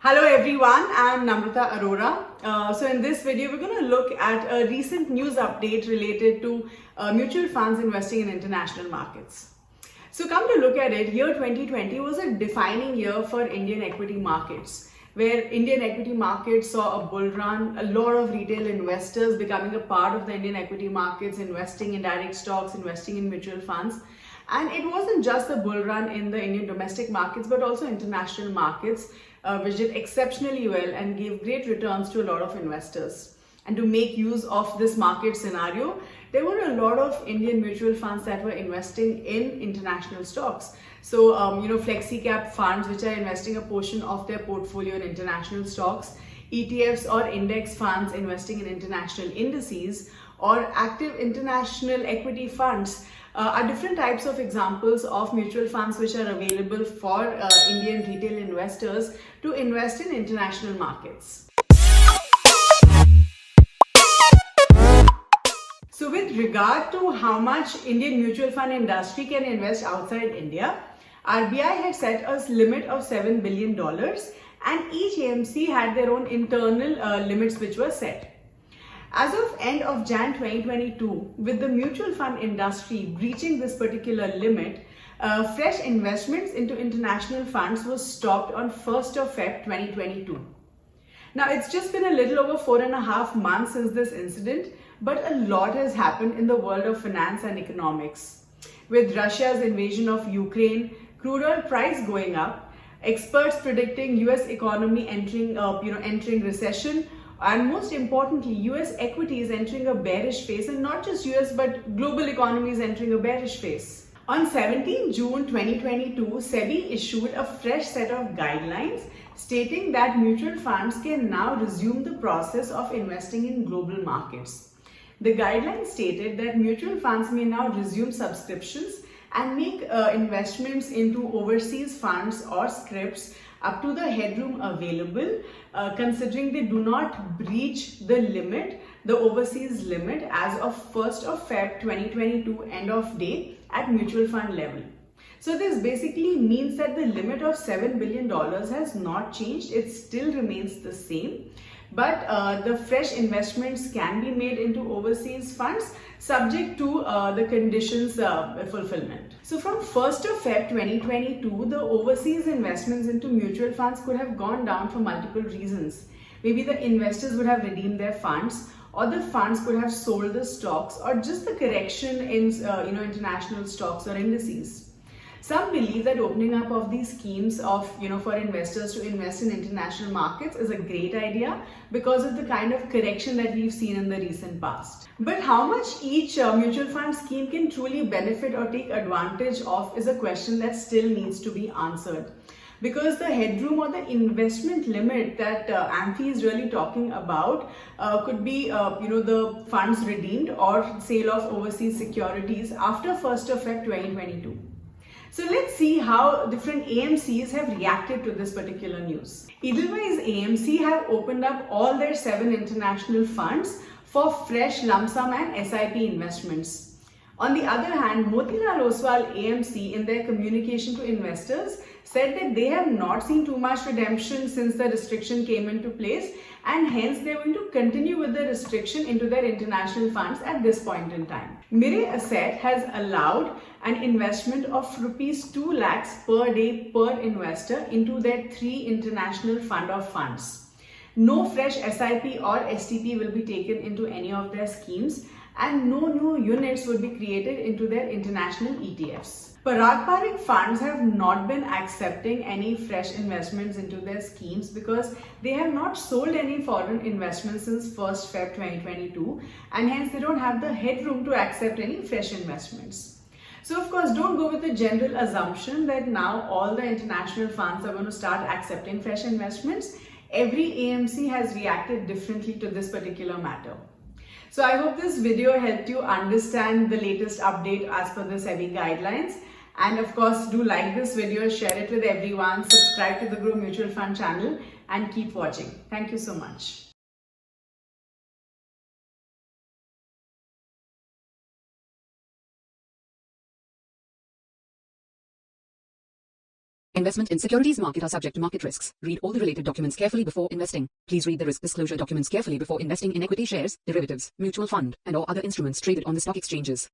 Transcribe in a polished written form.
Hello everyone, I'm Namrata Arora. So in this video, we're going to look at a recent news update related to mutual funds investing in international markets. So come to look at it, year 2020 was a defining year for Indian equity markets, where Indian equity markets saw a bull run, a lot of retail investors becoming a part of the Indian equity markets, investing in direct stocks, investing in mutual funds. And it wasn't just a bull run in the Indian domestic markets, but also international markets, which did exceptionally well and gave great returns to a lot of investors. And to make use of this market scenario, there were a lot of Indian mutual funds that were investing in international stocks. So, flexi cap funds, which are investing a portion of their portfolio in international stocks, ETFs or index funds investing in international indices, or active international equity funds are different types of examples of mutual funds which are available for Indian retail investors to invest in international markets. So with regard to how much Indian mutual fund industry can invest outside India, RBI had set a limit of $7 billion and each AMC had their own internal limits which were set. As of end of Jan 2022, with the mutual fund industry breaching this particular limit, fresh investments into international funds was stopped on 1st of Feb 2022. Now, it's just been a little over 4.5 months since this incident, but a lot has happened in the world of finance and economics. With Russia's invasion of Ukraine, crude oil price going up, experts predicting US economy entering recession, and most importantly, US equities entering a bearish phase, and not just US but global economies entering a bearish phase. On 17 June 2022, SEBI issued a fresh set of guidelines stating that mutual funds can now resume the process of investing in global markets. The guidelines stated that mutual funds may now resume subscriptions and make investments into overseas funds or scripts up to the headroom available, considering they do not breach the limit, the overseas limit, as of 1st of Feb 2022 end of day at mutual fund level. So this basically means that the limit of $7 billion has not changed. It still remains the same. But the fresh investments can be made into overseas funds subject to the conditions fulfillment. So from 1st of Feb 2022, the overseas investments into mutual funds could have gone down for multiple reasons. Maybe the investors would have redeemed their funds, or the funds could have sold the stocks, or just the correction in international stocks or indices. Some believe that opening up of these schemes for investors to invest in international markets is a great idea because of the kind of correction that we've seen in the recent past. But how much each mutual fund scheme can truly benefit or take advantage of is a question that still needs to be answered. Because the headroom or the investment limit that AMFI is really talking about could be the funds redeemed or sale of overseas securities after 1st of Feb 2022. So let's see how different AMCs have reacted to this particular news. Edelweiss AMC have opened up all their 7 international funds for fresh lump sum and SIP investments. On the other hand, Motilal Oswal AMC, in their communication to investors, said that they have not seen too much redemption since the restriction came into place, and hence they are going to continue with the restriction into their international funds at this point in time. Mirae Asset has allowed an investment of rupees 2 lakhs per day per investor into their 3 international fund of funds. No fresh SIP or STP will be taken into any of their schemes, and no new units would be created into their international ETFs. Parakparik funds have not been accepting any fresh investments into their schemes because they have not sold any foreign investments since 1st Feb 2022, and hence they don't have the headroom to accept any fresh investments. So of course, don't go with the general assumption that now all the international funds are going to start accepting fresh investments. Every AMC has reacted differently to this particular matter. So I hope this video helped you understand the latest update as per the SEBI guidelines. And of course, do like this video, share it with everyone, subscribe to the Groww Mutual Fund channel, and keep watching. Thank you so much. Investment in securities market are subject to market risks. Read all the related documents carefully before investing. Please read the risk disclosure documents carefully before investing in equity shares, derivatives, mutual fund, and or other instruments traded on the stock exchanges.